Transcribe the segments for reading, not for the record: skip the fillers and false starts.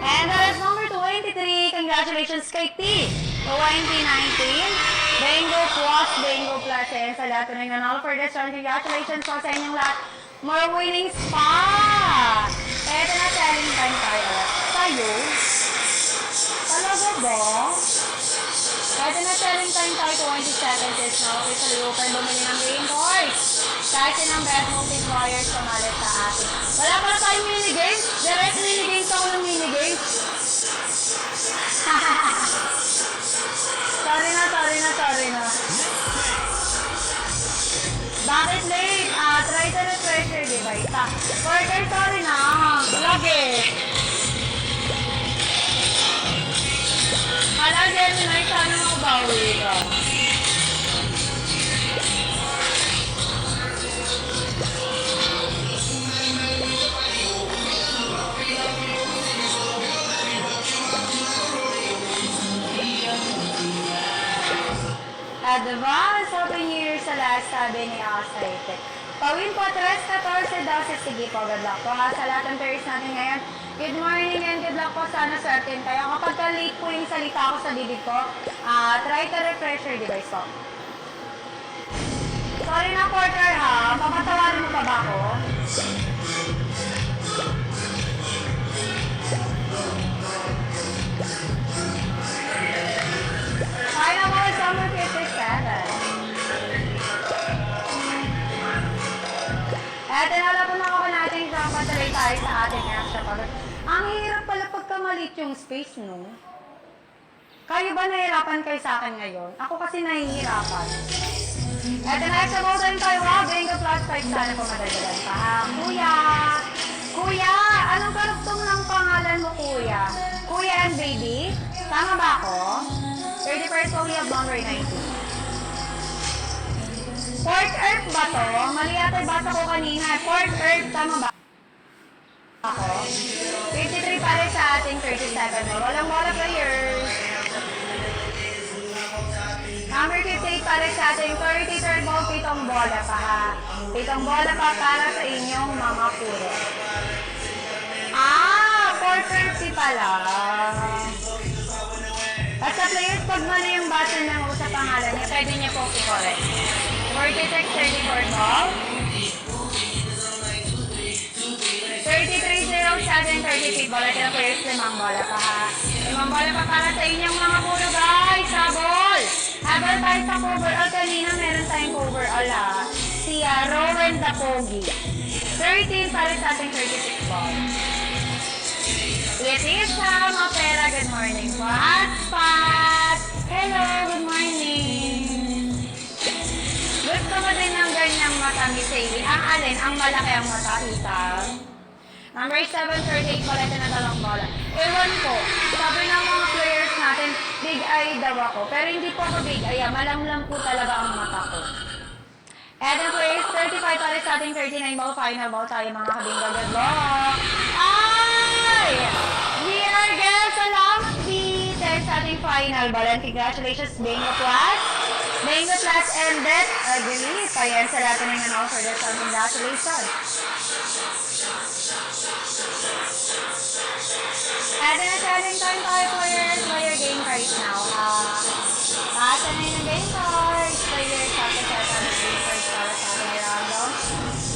And that is number 23. Congratulations kay T. 2019. Bingo Plus. And sa lahat po na nanalo for this round, congratulations po sa inyong lahat. More winnings pa! Eto na, selling time tayo. Tayo? Talaga ba? Eto na, selling time tayo. 20 seconds is now. Officially open. Bumili ng game boys. Kahit ng best multipliers pumalit sa atin. Wala pala tayong minigames. Direct minigames ako ng minigames. Sorry na. Bakit late? Try to refresh your device. Worker, sorry na. Lagi. Hala, Gemini, sana makabawi ka. Advance Happy New Year sa last, sabi ni Asayte. Pawin po, 3-14 daw si sige po. Good luck po sa lahat ng pairs natin ngayon. Good morning and good luck po. Sana certain kayo. Kapag ka-late po yung salita ko sa bibig ko, try to refresh your device po. Sorry na, Porter ha. Papatawarin mo pa ba ako? Kaya mo, summer 57. Eto na lang po nakuha natin sa patuloy tayo sa ating extra pag. Ang hirap pala pagka maliit yung space, no? Kayo ba nahihirapan kayo sa akin ngayon? Ako kasi nahihirapan. Eto na, extra ball time tayo. Wow, Bingo Plus 5. Sana po madagdagan pa. Kuya, anong karuktong ng pangalan mo, Kuya? Kuya and Baby? Tama ba ako? 31st po, we have number 90. Port Earth ba to? Mali ata yung basa ko kanina. Port Earth, tama ba ako? 53 pa rin sa ating 37. Walang bola players. Number 58 pa rin sa ating 33rd ball. Pitong bola pa ha. Pitong bola pa para sa inyong mga puro. Port Earth pala. At sa players, pag mali yung button ng sa pangalan niya, pwede niya po i-correct. 46-34 ball. 33-0 sa ating 38 bola. Kaya players, 5 bola pa ha. 5 bola pa para sa inyong mga puro guys. Habol! Habol tayo sa coverall. Kanina meron tayong coverall ha. Si Rowan Dapogi. 13 para sa ating 36 ball. Leticia Mapera, good morning. Pat! Hello, good morning. Gusto mo din ng ganyang matamis, Hailey? Ang alin? Ang malaki ang matahitan? Number 738 pala ito na dalawang bola. Ewan ko, sabi ng mga players natin, big eye daw ako. Pero hindi po ako big eye, malamlam po talaga ang mata ko. And then players, 35 pala sa ating 39 ball, final ball tayo mga kabingga. Good luck! Dear girls, salamat B! Dahil sa ating final ball. And congratulations, Bingo Plus. Bingo Plus ended. Agree. Payan sa lahat ng mga offer. That's all. Congratulations. And then, selling time tayo, players. Play your game right now. Pasa na yung game cards. Players, tapos sa ating game cards para sa ating random.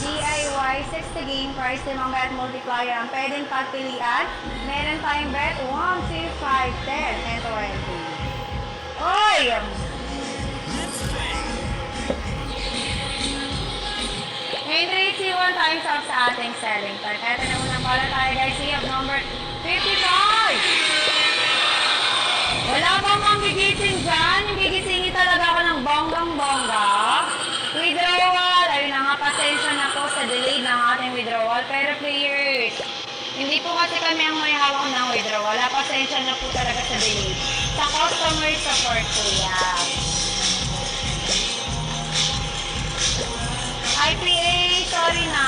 DIY 60 game price, 5 bet multiplier ang pwedeng pagpilian. Meron tayong bet 1, 2, 5, 10, and 20. Oy! Main rate, 1 times up sa ating selling time. Eto na unang bola tayo guys. We have number 55! Wala bang ang gigising dyan? Yung gigisingin talaga ako ng bonggang-bongga. Withdrawal! Ayun na nga, pasensya na po sa delay ng ating withdrawal. Pero players, hindi po kasi kami ang may hawak ng withdrawal. Pasensya na po talaga sa delay. Sa customer support po yan. IPA, sorry na.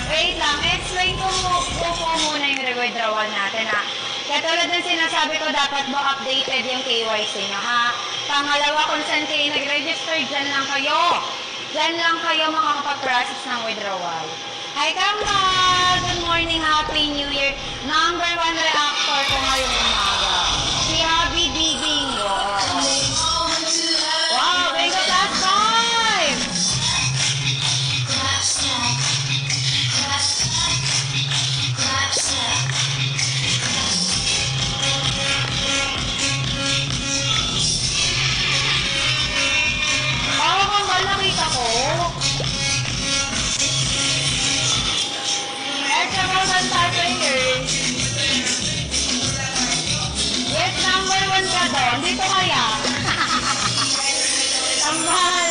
Wait lang, explain ko po muna yung withdrawal natin ha. Katulad ng sinasabi ko, dapat mo updated yung KYC nyo, ha? Pangalawa, kung saan kayo nag-register, dyan lang kayo. Diyan lang kayo makakapag-process ng withdrawal. Hi, Kambal! Good morning, Happy New Year! Number 1 reactor ko ngayong umaga. Si Happy D. Bingo. Wow, Bingo plus 5! Oo, Kambal, nakita ko. Extra thousand players. Yes, number 1 ka doon. Dito kaya. Kambal.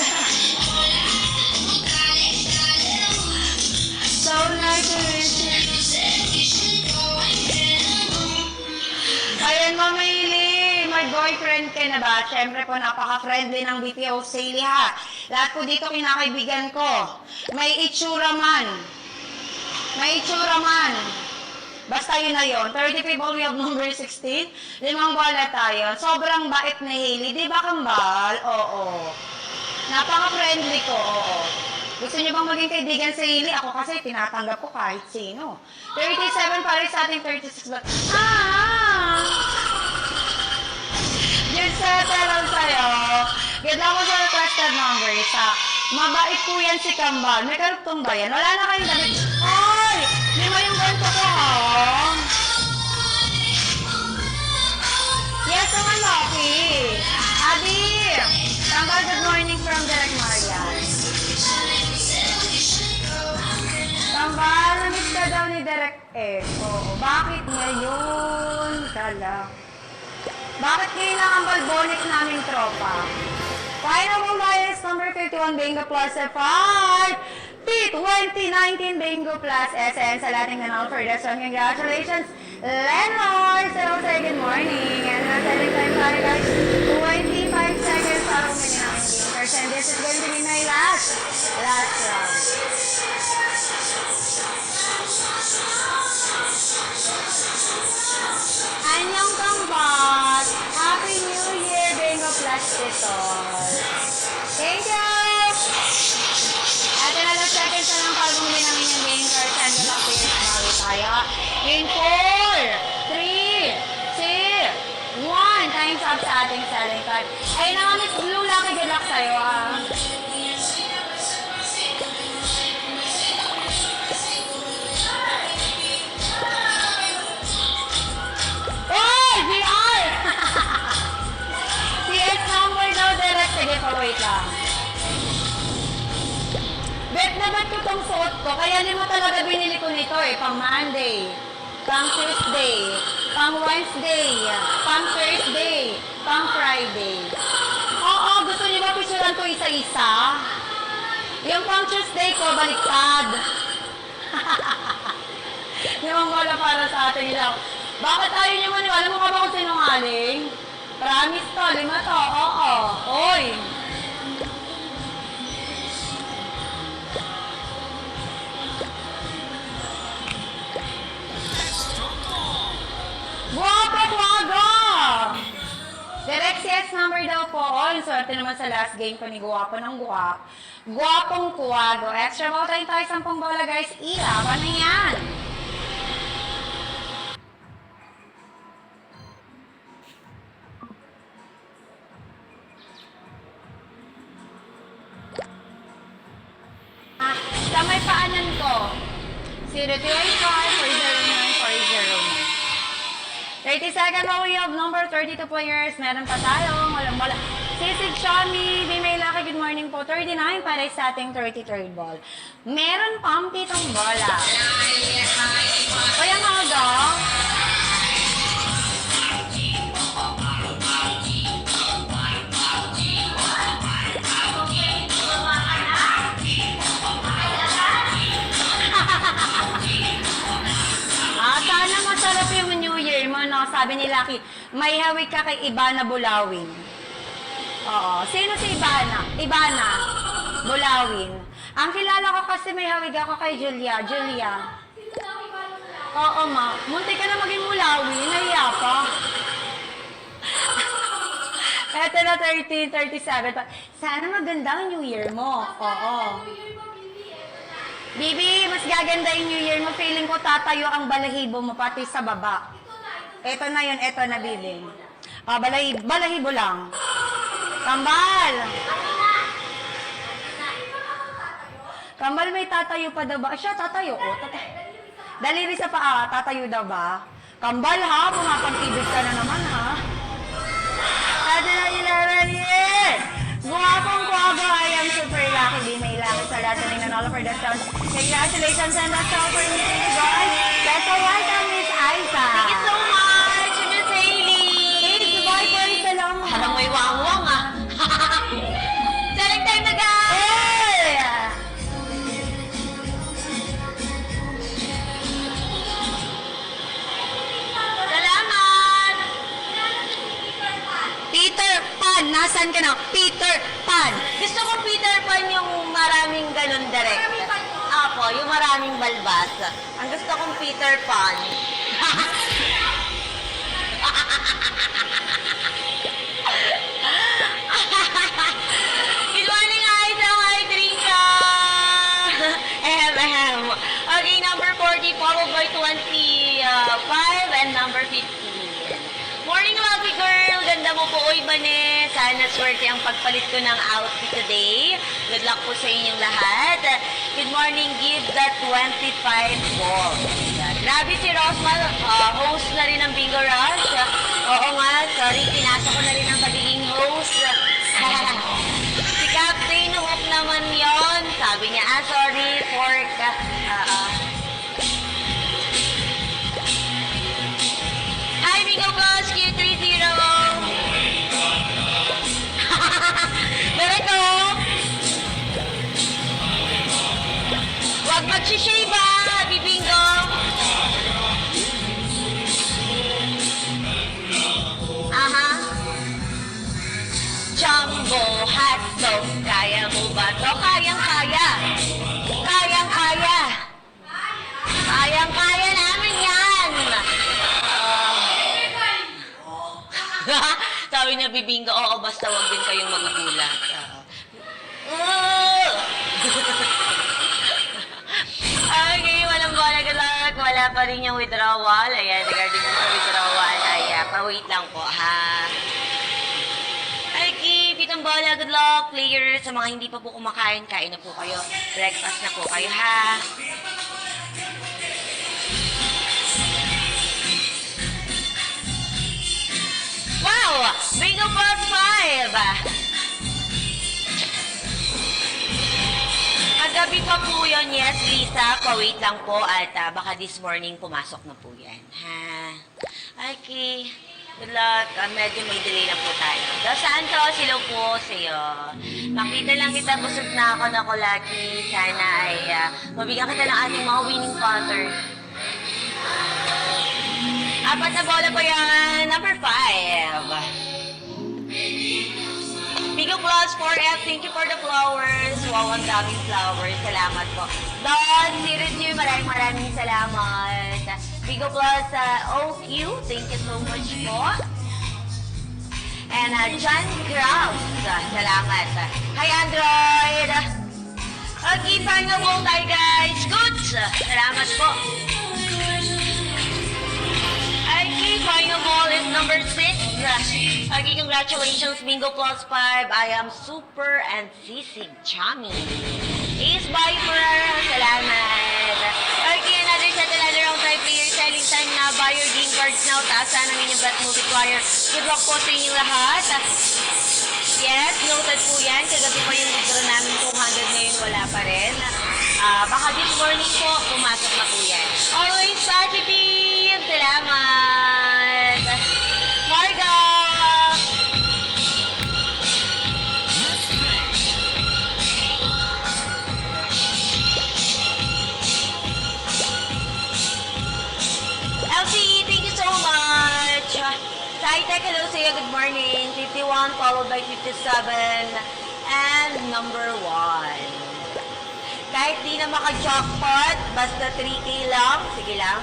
So nice to meet you. Ayan, Mamili. May boyfriend ka na ba? Siyempre po, napaka-friendly ng BPO Sally ha. Lahat po dito kinakaibigan ko. May itsura man. May itsura man. Basta yun na yun. 35 ball, we have number 16. 5 bola tayo. Sobrang bait ni Hailey. Di ba, Kambal? Oo. Napaka-friendly ko. Oo. Gusto niyo bang maging kaibigan sa Hailey? Ako kasi tinatanggap ko kahit sino. 37 para sa ating 36 ba? Just settle sa'yo. Get lang ko sa requested number. Mabait po yan si Kambal. May karugtong ba yan? Wala na kayong damit. Ay! Lima yung ganito ko, ha? Yes, naman, Loki. Adi! Kambal, good morning from Direct Marian. Kambal, namiss ka daw ni Direct F. Oo. Bakit ngayon? Kala. Bakit ngayon ang Kambal bonus naming tropa? Final mong bias number 51 Bingo plus 5. P2019 Bingo plus SN sa lating nanalo for this one. Congratulations, Lenore! So, say good morning. And selling time tayo guys. 25 seconds para umili ng game. And this is going to be my last round. Anyong Kambal! Happy New Year, Bingo plus ito. Thank you! Ito na lang seconds na lang para bumili namin yung game card and the players bago tayo. In 4, 3, 2, 1. Time's up sa ating selling card. Ayun na nga, Miss Blue, lucky good luck sa'yo ah. Oy! VR! CS number daw direct. Sige pa, wait lang. Bet na bet ko tong suot ko, kaya lima talaga binili ko nito eh. Pang Monday, pang Tuesday, pang Wednesday, pang Thursday, pang Friday. Oo, gusto niyo ba picturean ko isa-isa? Yung pang Tuesday ko, baliktad. Yung wala para sa atin nila. Bakit tayo niyo maniwala mo ka ba kung sinungaling? Promise to, 5 to, oo. Oy! Guwapo, Guwago! Direct CS number daw po. Oh, yung swerte naman sa last game ko ni Guwapo ng Guwap. Guwapong Guwago. Extra ball tayo 10 bola guys. Ilaban na yan. Sa may paanan ko. 0285-409-409. 30-second we have number 32 players. Meron pa tayo. Walang bola. Sisig Xiaomi, Bimay Lucky, good morning po. 39 para sa ating 33rd ball. Meron pang 7 bola. Kaya mga dog. Sana masarap yung New Year mo, no? Sabi ni Lucky, may hawig ka kay Ibana Bulawin. Oo. Sino si Ibana? Ibana Bulawin. Ang kilala ko kasi may hawig ako kay Julia. Julia. Oo, ma. Munti ka na maging Bulawin. Nahiya pa. Eto na 30, 37. Sana maganda ang New Year mo. Oo. Bibi, mas gaganda yung New Year mo. Feeling ko tatayo ang balahibo mo pati sa baba. Eto na yun, eto na, Bibi. Balahibo lang. Kambal! Kambal, may tatayo pa daw ba? Siya, tatayo. Oh, daliri sa paa, tatayo daw ba? Kambal ha, pumapag-ibig ka na naman ha. Ate na 11 years! Guwapong kuwago, I am super lucky. Di may lucky sa lahat ng nanalo for the sound. Congratulations and that's all for me, guys. That's all right, Miss Aiza. Thank you so much, Miss Hailey! Bye, boy, salamat. Parang may wangwang ah. Selling time na guys! Hey! Salamat! Peter Pan, nasan ka na? Peter Pan. Gusto ko Peter Pan yung maraming ganun direct. Apo, yung maraming balbas. Ang gusto kong Peter Pan. Good morning, Aiza. Hi, Trinka. Ahem. Okay, number 40 followed by 25 and number 15. Morning, lovely girl. Ganda mo po, oy, Bane. Sana swerte ang pagpalit ko ng outfit today. Good luck po sa inyong lahat. Good morning, give that 25 po. Grabe si Rosmal, host na rin ng Bingo Rush. Oo nga, sorry, pinasok ko na rin ang pagiging host. Si Captain Hook naman yon. Sabi niya, sorry, pork. Hi, Bingo Plus, Q30. Bereko! Huwag mag-shave ha, Bibingo! Aha. Jumbo hotdog, kaya mo ba to? Kayang-kaya. Kayang-kaya. Kayang-kaya namin yan. Sabi niya, Bibingo, oo, basta wag din kayong magugulat. Okay, walang bola galak. Wala pa rin yung withdrawal. Ayan, regarding sa withdrawal, ay, pa-wait lang po, ha? Okay, pitong bola, good luck. Players, sa mga hindi pa po kumakain, kain na po kayo. Breakfast na po kayo, ha? Wow! Bingo plus 5! Kagabi pa po yun, yes, Lisa. Pa-wait lang po at baka this morning pumasok na po yan. Ha? Okay. Good luck. Medyo may delay na po tayo. Dos Santos, hello po sa'yo. Makita lang kita, busog na ako Lucky. Sana ay mabigyan kita ng ating mga winning pattern. Apat na bola po yan. Number 5. Bigo Plus 4F, thank you for the flowers. Wow, ang daming flowers. Salamat po. Don, Sirius, maraming salamat. Bigo Plus OQ, thank you so much po. And John Kraus, salamat. Hi, Android. Okay, final ball tayo, guys. Good. Salamat po. Okay, final ball is number 6. Okay, congratulations, Bingo Plus 5. I am super and sisig chummy. Ace Viper, salamat. Okay, another set, another round type player. Selling time na, buy your game cards now. Taasan ang inyong bet multiplier. Good luck po sa inyong lahat. Yes, noted po yan. Kagabi pa yung withdraw namin 200 ngayon, wala pa rin. Baka this morning po, pumasok na po yan. Always positive. Salamat. Marga! Elsie, thank you so much. Saitek, hello sa'yo. Good morning. 51 followed by 57 and number 1. Kahit di na maka-jackpot, basta 3K lang. Sige lang.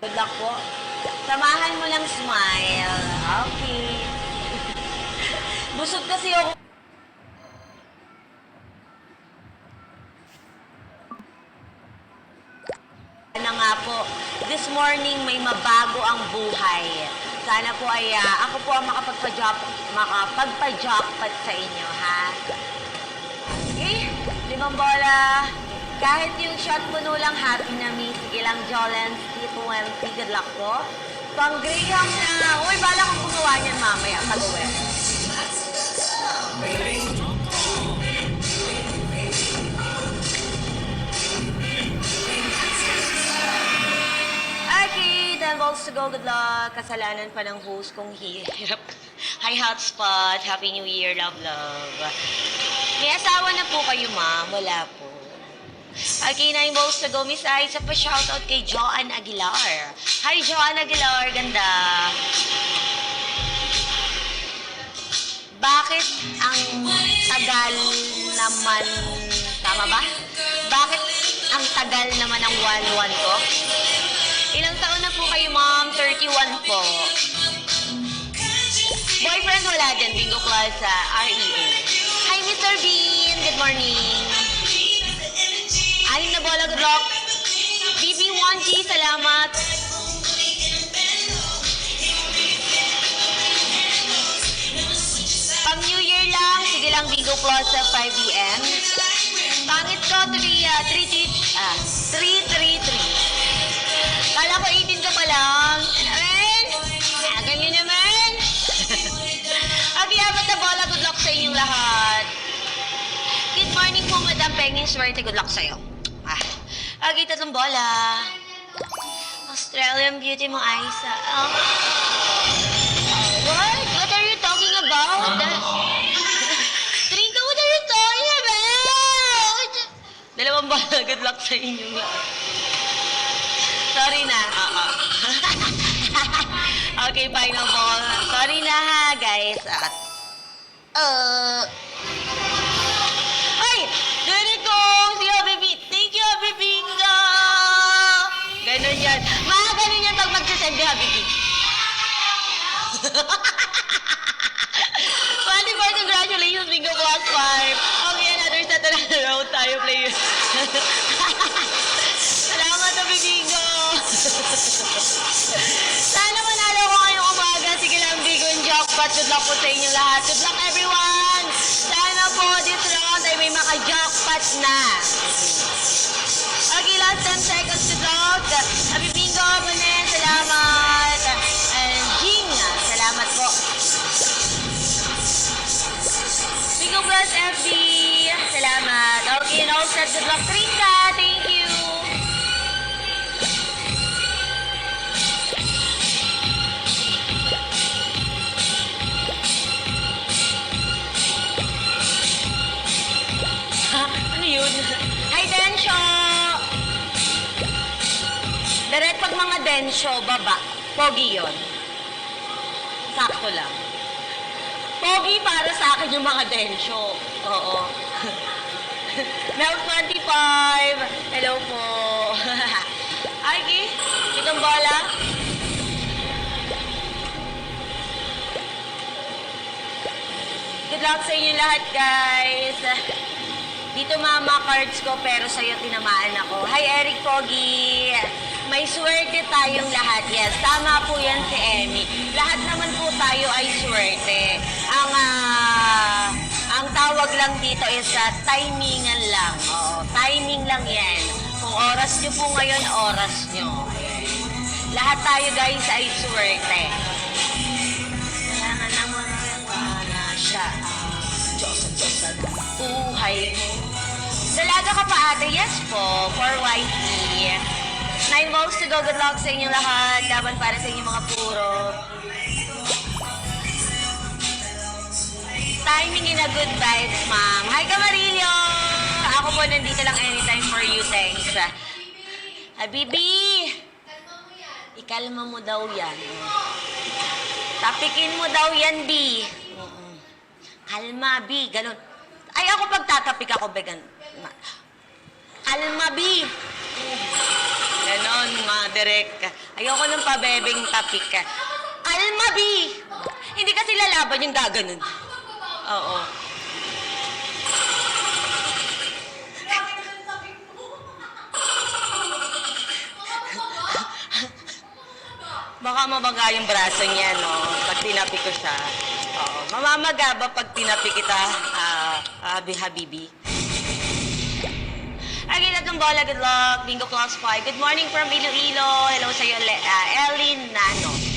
Good luck po. Samahan mo ng smile. Okay. Busog kasi ako. Na nga po, this morning may mabago ang buhay. Sana po ay ako po ang makapagpa-jackpot sa inyo, ha? Okay, 5 bola. Kahit yung shot puno lang, happy na me. Sige lang, Jolens, T20, good luck po. Pang Graham na, uy, bala kong gumawa niyan mamaya, pag-uwi. Okay, 10 balls to go. Good luck. Kasalanan pa ng host kong hirap. Hi, hotspot. Happy New Year. Love, love. May asawa na po kayo, ma'am. Wala po. Okay, 9 balls to go. Miss Aiza, pa-shoutout kay Joanne Aguilar. Hi, Joanne Aguilar. Ganda. Bakit ang tagal naman... Tama ba? Bakit ang tagal naman ng 1-1 ko? Ilang taon na po kayo, ma'am? 31 po. Boyfriend wala dyan, Bingo Plaza, REO. Hi, Mr. Bean. Good morning. Anim na bola, good luck. BB1G, salamat. Pang New Year lang, sige lang, Bingo Plaza, 5 p.m. Pangit ko, 333. Kala ko 18 ka pa lang. Amen? Ganyan naman. Okay, 4 na bola. Good luck sa inyong lahat. Good morning po, Madam Penging Swerte. Good luck sa'yo. Okay, 3 bola. Australian beauty mo, Aiza. What? What are you talking about? Trinka, what are you talking about? 2 bola. Good luck sa inyong lahat. Sorry na. Okay, final ball. Sorry na ha, guys. Ay! Dali ko! Si Habibi. Thank you, Habibinga! Ganon yan. Mga ganon yan pag magsasend ni Habibi. Congratulations, Bingo Block 5. Okay, another set na round tayo, players. Salamat, Habibinga! Sana manalo ko ngayong umaga. Sige lang, Bigo and Jackpot. Good luck po sa inyong lahat. Good luck, everyone! Sana po this round ay may maka-jackpot na. Okay, last 10 seconds to luck. Happy Bingo, Manen, salamat. And Jing, salamat po. Bingo Plus FB, salamat. Okay, and all set. Good luck, Trinka. Thank you. Ano yun? Hi, Densyo! Direct pag mga Densyo, baba. Pogi yun. Sakto lang. Pogi para sa akin yung mga Densyo. Oo. Mel 25. Hello po. Okay. Itong bola. Good luck sa inyo lahat, guys. Dito mama cards ko pero sa'yo tinamaan ako. Hi Eric Pogi! May swerte tayong lahat. Yes, tama po yan si Emmy. Lahat naman po tayo ay swerte. Ang tawag lang dito is timingan lang. Oo, timing lang yan. Kung oras nyo po ngayon, oras nyo. Ayan. Lahat tayo guys ay swerte. Kailangan naman na siya. Diyos sa buhay mo. Dalaga ka pa ate? Yes po, for YT. 9 balls to go. Good luck sa inyong lahat. Laban para sa inyong mga puro. Timing in a good vibes, ma'am. Hi, Camarillo! Ako po nandito lang anytime for you. Thanks. Habibi! Ikalma mo daw yan. Tapikin mo daw yan, B. Kalma, B. Ganun. Ay, ako pag tatapik ako, vegan. Kalma, B. Ganon, mga direk. Ayoko ng pabebeng tapik. Kalma, B. Hindi kasi lalaban yung gaganon. Oo. Baka mabaga yung braso niya, no? Pag tinapi ko siya. Oo. Mamamaga ba pag tinapi kita, Habibi? Okay, ng bola. Good luck. Bingo Class 5. Good morning from Iloilo. Hello sa'yo, Ellen Nanos.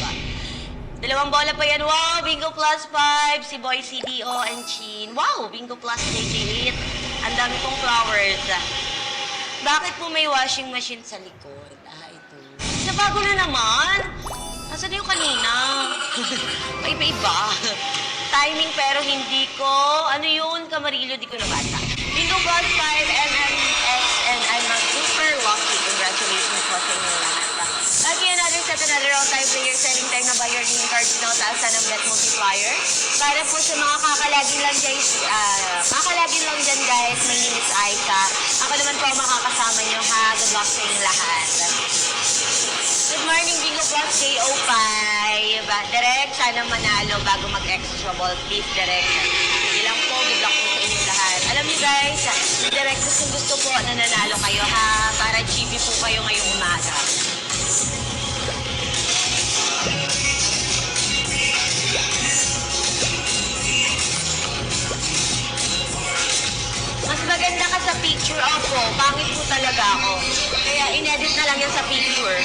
Dalawang bola pa yan. Wow, Bingo Plus 5. Si Boy CDO and Chin. Wow, Bingo Plus JJ8. Ang dami pong flowers. Bakit po may washing machine sa likod? Ito. Sa bago na naman. Nasaan na yung kanina? Iba-iba. Timing pero hindi ko. Ano yun? Kamarillo, di ko nabasa. Bingo Plus 5, MMX, and I'm super lucky. Congratulations po sa inyo lahat. Okay, another set, another round time player selling time na buy your green cards na taasan ng bet multiplier. Para po sa mga kakalagin lang dyan guys, my name is Aika. Ako naman po ang makakasama nyo ha. Good luck sa inyo lahat. Good morning, Bingo Plus KO5. Direk, sana manalo bago mag-extra ball. Please, Direk. Sige lang po, good luck po sa inyo lahat. Alam niyo guys, Direk, gusto po na nanalo kayo ha. Para GB po kayo ngayong umaga. Mas maganda ka sa picture ako. Pangit po talaga ako. Kaya inedit na lang yan sa picture.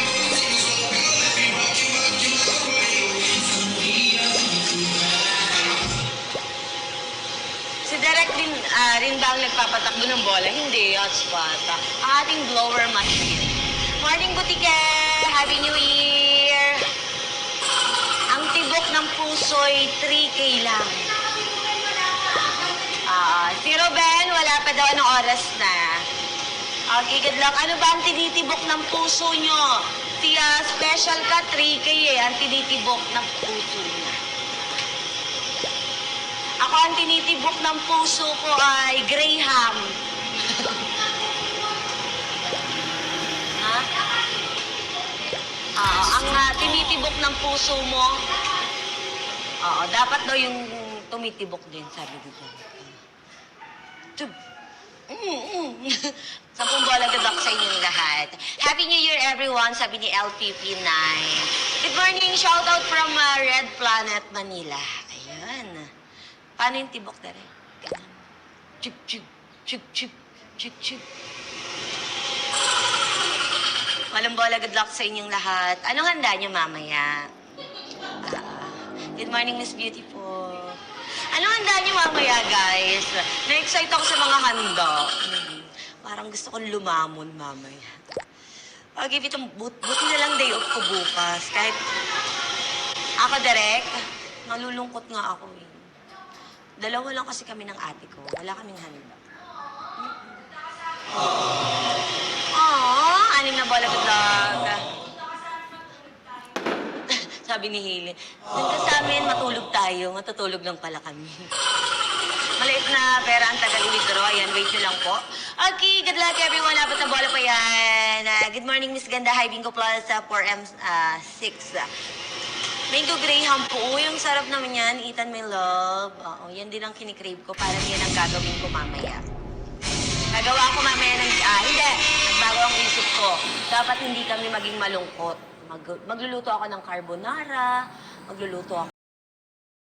Si Derek rin ba ang nagpapatakbo ng bola? Hindi, hotspot. Ang ating blower machine. Morning, Butike! Happy New Year! Ang tibok ng puso'y 3K lang. Si Ruben, wala pa daw anong oras na. Okay, good luck. Ano ba ang tinitibok ng puso nyo? Si special ka, 3K ang tinitibok ng puso niya. Ako ang tinitibok ng puso ko ay Graham. Ha? Ang tinitibok ng puso mo, dapat daw yung tumitibok din, sabi dito. Tub. 10 bola, good luck sa inyong lahat. Happy New Year, everyone, sabi ni LPP9. Good morning, shout out from Red Planet, Manila. Ayan. Paano yung tibok na rin? Chip, chip, chip, chip, chip, chip. Walang bola, good luck sa inyong lahat. Anong handa niyo mamaya? Good morning, Miss Beautiful. Anong handa niyo mamaya, guys? Na-excite ako sa mga handa. Parang gusto kong lumamon mamaya. Okay, buti na lang day off ko bukas. Kahit ako direct, nalulungkot nga ako eh. Dalawa lang kasi kami ng ate ko. Wala kaming handa. Anim na bola, good luck. Sabi ni Hailey, dun ka sa amin, matulog tayo. Matutulog lang pala kami. Maliit na pera ang tagal i-withdraw. Ayan, wait nyo lang po. Okay, good luck everyone. Apat na bola pa yan. Good morning, Miss Ganda. Hi, Bingo Plus 4M6. Mango Graham po. Uy, ang sarap naman yan. Ethan, my love. Oo, yan din ang kinikrave ko. Parang yan ang gagawin ko mamaya. Nagawa ko mamaya ng... hindi. Nagbago ang isip ko. Dapat hindi kami maging malungkot. Magluluto ako ng carbonara. Magluluto ako